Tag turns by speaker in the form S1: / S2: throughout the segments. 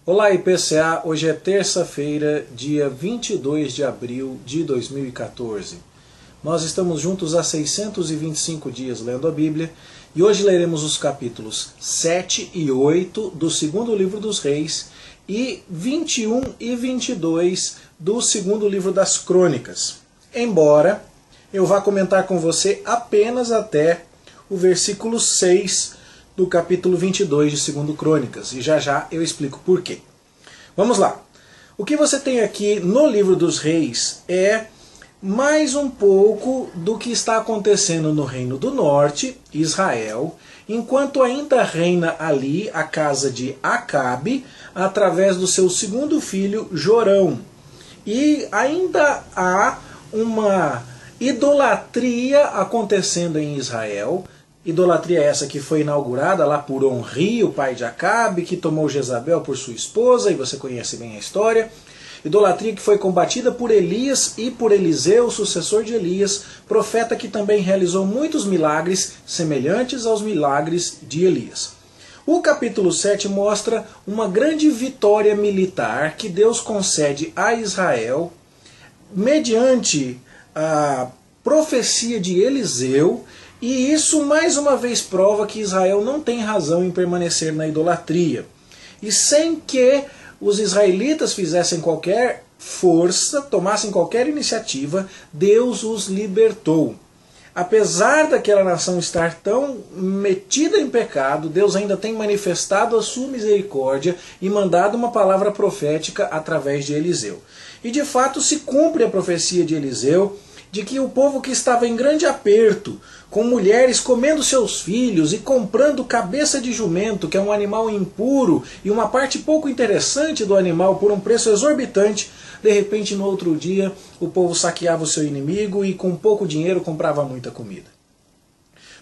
S1: Olá IPCA, hoje é terça-feira, dia 22 de abril de 2014. Nós estamos juntos há 625 dias lendo a Bíblia e hoje leremos os capítulos 7 e 8 do segundo livro dos Reis e 21 e 22 do segundo livro das Crônicas. Embora eu vá comentar com você apenas até o versículo 6 do capítulo 22 de segundo Crônicas, e já já eu explico por quê. Vamos lá. O que você tem aqui no livro dos Reis é mais um pouco do que está acontecendo no Reino do Norte, Israel, enquanto ainda reina ali a casa de Acabe, através do seu segundo filho, Jorão. E ainda há uma idolatria acontecendo em Israel. Idolatria essa que foi inaugurada lá por Onri, o pai de Acabe, que tomou Jezabel por sua esposa, e você conhece bem a história. Idolatria que foi combatida por Elias e por Eliseu, sucessor de Elias, profeta que também realizou muitos milagres semelhantes aos milagres de Elias. O capítulo 7 mostra uma grande vitória militar que Deus concede a Israel mediante a profecia de Eliseu. E isso mais uma vez prova que Israel não tem razão em permanecer na idolatria. E sem que os israelitas fizessem qualquer força, tomassem qualquer iniciativa, Deus os libertou. Apesar daquela nação estar tão metida em pecado, Deus ainda tem manifestado a sua misericórdia e mandado uma palavra profética através de Eliseu. E de fato se cumpre a profecia de Eliseu, de que o povo que estava em grande aperto, com mulheres comendo seus filhos e comprando cabeça de jumento, que é um animal impuro, e uma parte pouco interessante do animal por um preço exorbitante, de repente no outro dia o povo saqueava o seu inimigo e com pouco dinheiro comprava muita comida.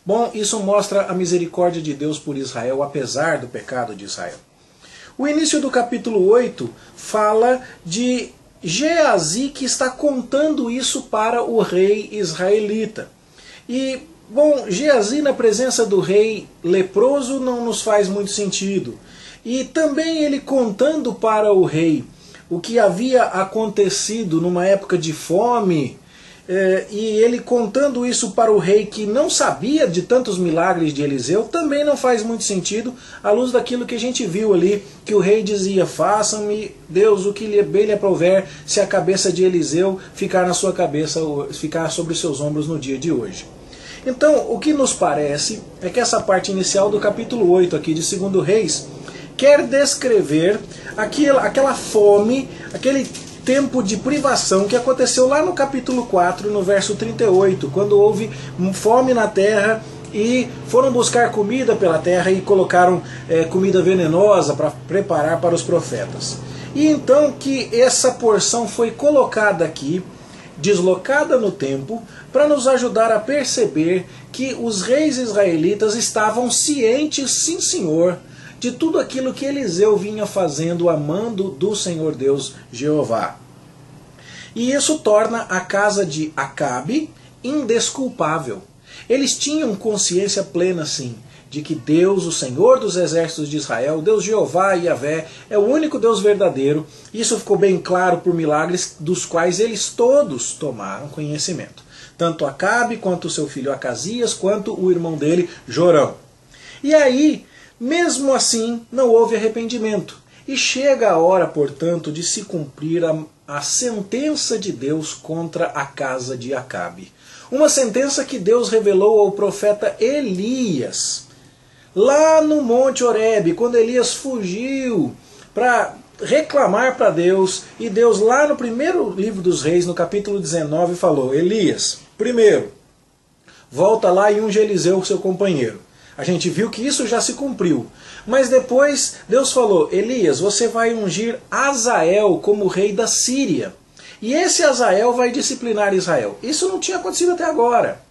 S1: Bom, isso mostra a misericórdia de Deus por Israel, apesar do pecado de Israel. O início do capítulo 8 fala de Geazi, que está contando isso para o rei israelita. E, bom, Geazi na presença do rei leproso não nos faz muito sentido. E também ele contando para o rei o que havia acontecido numa época de fome, e ele contando isso para o rei que não sabia de tantos milagres de Eliseu, também não faz muito sentido à luz daquilo que a gente viu ali, que o rei dizia: faça-me Deus o que bem lhe aprouver, se a cabeça de Eliseu ficar na sua cabeça, ficar sobre os seus ombros no dia de hoje. Então, o que nos parece é que essa parte inicial do capítulo 8 aqui de 2 Reis quer descrever aquela fome, aquele tempo de privação que aconteceu lá no capítulo 4, no verso 38, quando houve fome na terra e foram buscar comida pela terra e colocaram comida venenosa para preparar para os profetas. E então que essa porção foi colocada aqui, deslocada no tempo, para nos ajudar a perceber que os reis israelitas estavam cientes, sim senhor, de tudo aquilo que Eliseu vinha fazendo a mando do Senhor Deus Jeová. E isso torna a casa de Acabe indesculpável. Eles tinham consciência plena, sim, de que Deus, o Senhor dos exércitos de Israel, Deus Jeová e Yahvé, é o único Deus verdadeiro. Isso ficou bem claro por milagres dos quais eles todos tomaram conhecimento. Tanto Acabe, quanto o seu filho Acasias, quanto o irmão dele, Jorão. E aí, mesmo assim, não houve arrependimento. E chega a hora, portanto, de se cumprir a sentença de Deus contra a casa de Acabe. Uma sentença que Deus revelou ao profeta Elias, lá no Monte Horebe, quando Elias fugiu para reclamar para Deus, e Deus lá no primeiro livro dos Reis, no capítulo 19, falou: Elias, primeiro, volta lá e unge Eliseu, seu companheiro. A gente viu que isso já se cumpriu. Mas depois Deus falou: Elias, você vai ungir Azael como rei da Síria. E esse Azael vai disciplinar Israel. Isso não tinha acontecido até agora.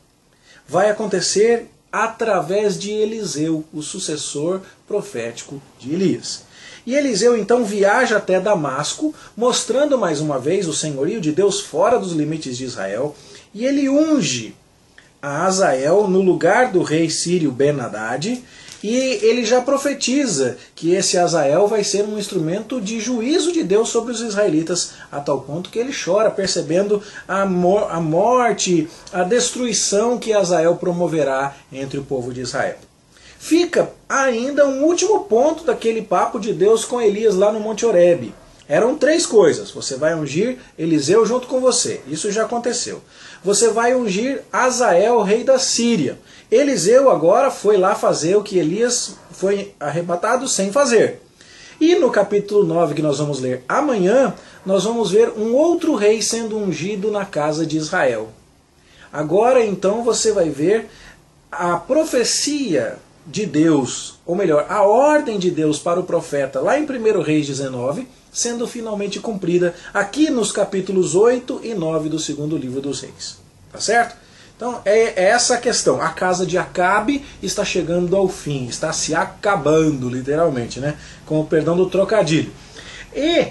S1: Vai acontecer através de Eliseu, o sucessor profético de Elias. E Eliseu então viaja até Damasco, mostrando mais uma vez o senhorio de Deus fora dos limites de Israel. E ele unge a Azael no lugar do rei sírio Ben-Hadad, E ele já profetiza que esse Azael vai ser um instrumento de juízo de Deus sobre os israelitas, a tal ponto que ele chora, percebendo a morte, a destruição que Azael promoverá entre o povo de Israel. Fica ainda um último ponto daquele papo de Deus com Elias lá no Monte Horebe. Eram 3 coisas. Você vai ungir Eliseu junto com você. Isso já aconteceu. Você vai ungir Azael, rei da Síria. Eliseu agora foi lá fazer o que Elias foi arrebatado sem fazer. E no capítulo 9, que nós vamos ler amanhã, nós vamos ver um outro rei sendo ungido na casa de Israel. Agora então você vai ver a profecia de Deus, ou melhor, a ordem de Deus para o profeta lá em 1 Reis 19, sendo finalmente cumprida aqui nos capítulos 8 e 9 do segundo livro dos Reis. Tá certo? Então é essa a questão. A casa de Acabe está chegando ao fim, está se acabando, literalmente, né? Com o perdão do trocadilho. E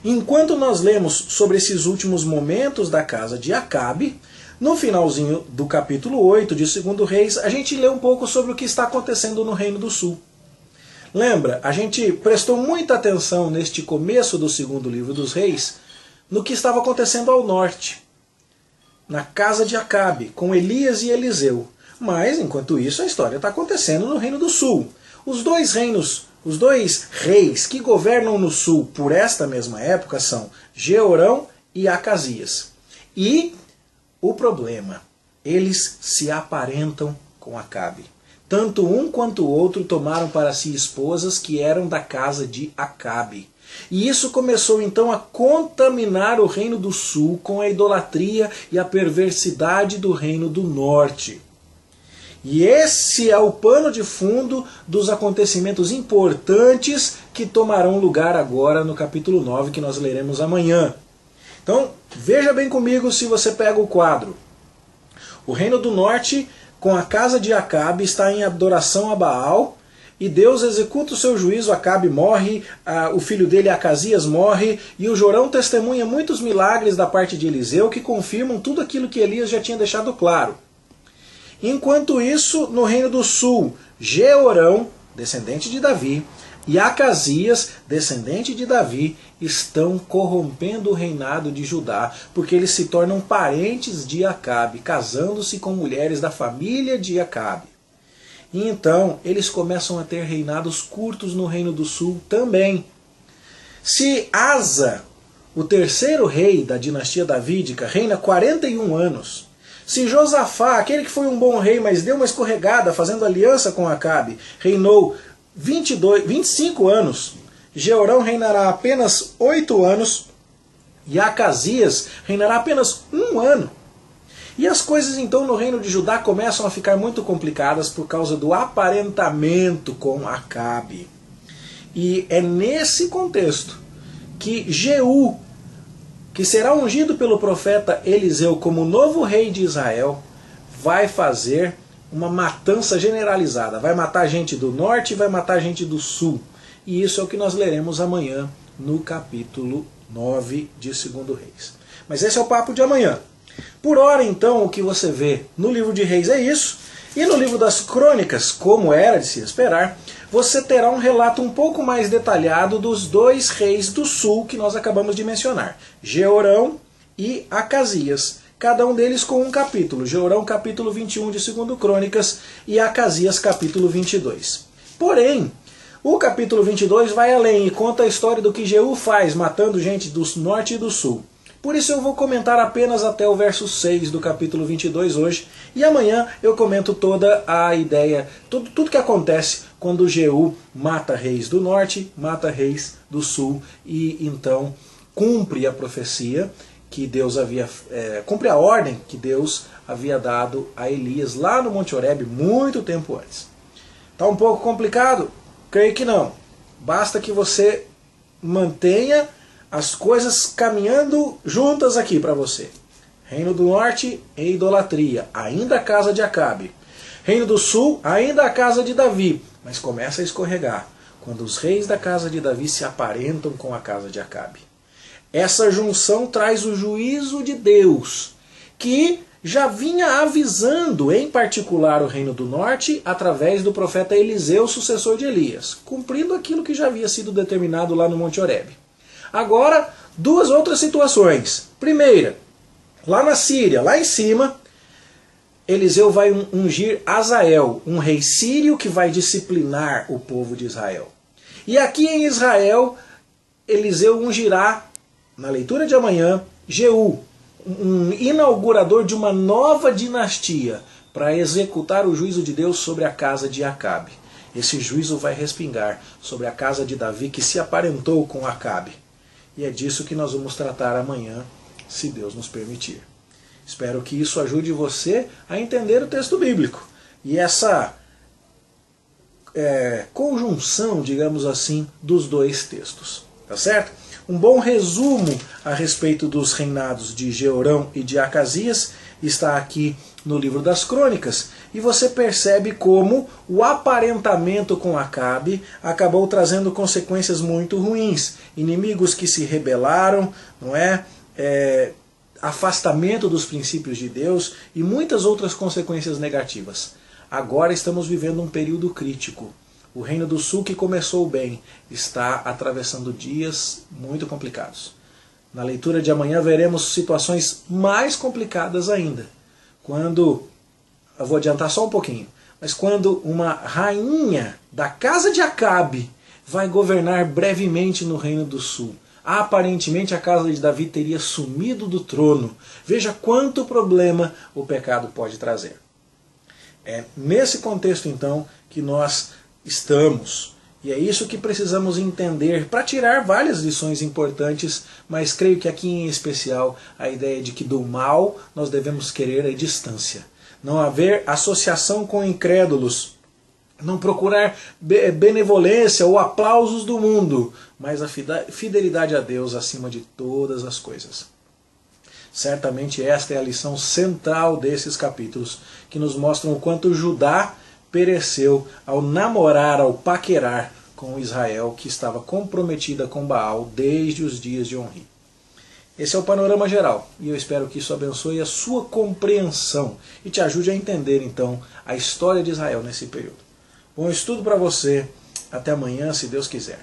S1: enquanto nós lemos sobre esses últimos momentos da casa de Acabe, no finalzinho do capítulo 8 de 2 Reis, a gente lê um pouco sobre o que está acontecendo no Reino do Sul. Lembra, a gente prestou muita atenção neste começo do segundo livro dos Reis, no que estava acontecendo ao norte, na casa de Acabe, com Elias e Eliseu. Mas, enquanto isso, a história está acontecendo no Reino do Sul. Os dois reis que governam no sul por esta mesma época são Jeorão e Acasias. E o problema, eles se aparentam com Acabe. Tanto um quanto o outro tomaram para si esposas que eram da casa de Acabe. E isso começou então a contaminar o reino do sul com a idolatria e a perversidade do reino do norte. E esse é o pano de fundo dos acontecimentos importantes que tomarão lugar agora no capítulo 9, que nós leremos amanhã. Então, veja bem comigo se você pega o quadro. O reino do norte, com a casa de Acabe, está em adoração a Baal, e Deus executa o seu juízo. Acabe morre, o filho dele Acasias morre, e o Jorão testemunha muitos milagres da parte de Eliseu que confirmam tudo aquilo que Elias já tinha deixado claro. Enquanto isso, no reino do sul, Jeorão, descendente de Davi, e Acasias, descendente de Davi, estão corrompendo o reinado de Judá, porque eles se tornam parentes de Acabe, casando-se com mulheres da família de Acabe. E então eles começam a ter reinados curtos no Reino do Sul também. Se Asa, o terceiro rei da dinastia davídica, reina 41 anos, se Josafá, aquele que foi um bom rei, mas deu uma escorregada fazendo aliança com Acabe, reinou 25 anos, Jeorão reinará apenas 8 anos e Acasias reinará apenas 1 ano. E as coisas então no reino de Judá começam a ficar muito complicadas por causa do aparentamento com Acabe. E é nesse contexto que Jeú, que será ungido pelo profeta Eliseu como novo rei de Israel, vai fazer uma matança generalizada. Vai matar gente do norte e vai matar gente do sul. E isso é o que nós leremos amanhã no capítulo 9 de 2 Reis. Mas esse é o papo de amanhã. Por ora, então, o que você vê no livro de Reis é isso. E no livro das Crônicas, como era de se esperar, você terá um relato um pouco mais detalhado dos 2 reis do sul que nós acabamos de mencionar. Jeorão e Acasias. Cada um deles com um capítulo. Jeorão, capítulo 21 de 2 Crônicas, e Acasias, capítulo 22. Porém, o capítulo 22 vai além e conta a história do que Jeú faz, matando gente do norte e do sul. Por isso eu vou comentar apenas até o verso 6 do capítulo 22 hoje, e amanhã eu comento toda a ideia, tudo que acontece quando Jeú mata reis do norte, mata reis do sul, e então cumpre a profecia que Deus havia, cumpre a ordem que Deus havia dado a Elias lá no Monte Horebe muito tempo antes. Está um pouco complicado? Creio que não. Basta que você mantenha as coisas caminhando juntas aqui para você. Reino do Norte e idolatria, ainda a casa de Acabe. Reino do Sul, ainda a casa de Davi, mas começa a escorregar quando os reis da casa de Davi se aparentam com a casa de Acabe. Essa junção traz o juízo de Deus, que já vinha avisando, em particular, o reino do norte, através do profeta Eliseu, sucessor de Elias, cumprindo aquilo que já havia sido determinado lá no Monte Horebe. Agora, duas outras situações. Primeira, lá na Síria, lá em cima, Eliseu vai ungir Azael, um rei sírio que vai disciplinar o povo de Israel. E aqui em Israel, Eliseu ungirá, na leitura de amanhã, Jeú, um inaugurador de uma nova dinastia, para executar o juízo de Deus sobre a casa de Acabe. Esse juízo vai respingar sobre a casa de Davi, que se aparentou com Acabe. E é disso que nós vamos tratar amanhã, se Deus nos permitir. Espero que isso ajude você a entender o texto bíblico. E essa conjunção, digamos assim, dos dois textos. Tá certo? Um bom resumo a respeito dos reinados de Jeorão e de Acasias está aqui no livro das Crônicas. E você percebe como o aparentamento com Acabe acabou trazendo consequências muito ruins. Inimigos que se rebelaram, não é? Afastamento dos princípios de Deus e muitas outras consequências negativas. Agora estamos vivendo um período crítico. O Reino do Sul, que começou bem, está atravessando dias muito complicados. Na leitura de amanhã veremos situações mais complicadas ainda. Eu vou adiantar só um pouquinho, mas quando uma rainha da casa de Acabe vai governar brevemente no Reino do Sul, aparentemente a casa de Davi teria sumido do trono. Veja quanto problema o pecado pode trazer. É nesse contexto então que nós estamos. E é isso que precisamos entender para tirar várias lições importantes, mas creio que aqui em especial a ideia de que do mal nós devemos querer a distância. Não haver associação com incrédulos, não procurar benevolência ou aplausos do mundo, mas a fidelidade a Deus acima de todas as coisas. Certamente esta é a lição central desses capítulos, que nos mostram o quanto Judá pereceu ao namorar, ao paquerar com Israel, que estava comprometida com Baal desde os dias de Onri. Esse é o panorama geral, e eu espero que isso abençoe a sua compreensão e te ajude a entender, então, a história de Israel nesse período. Bom estudo para você. Até amanhã, se Deus quiser.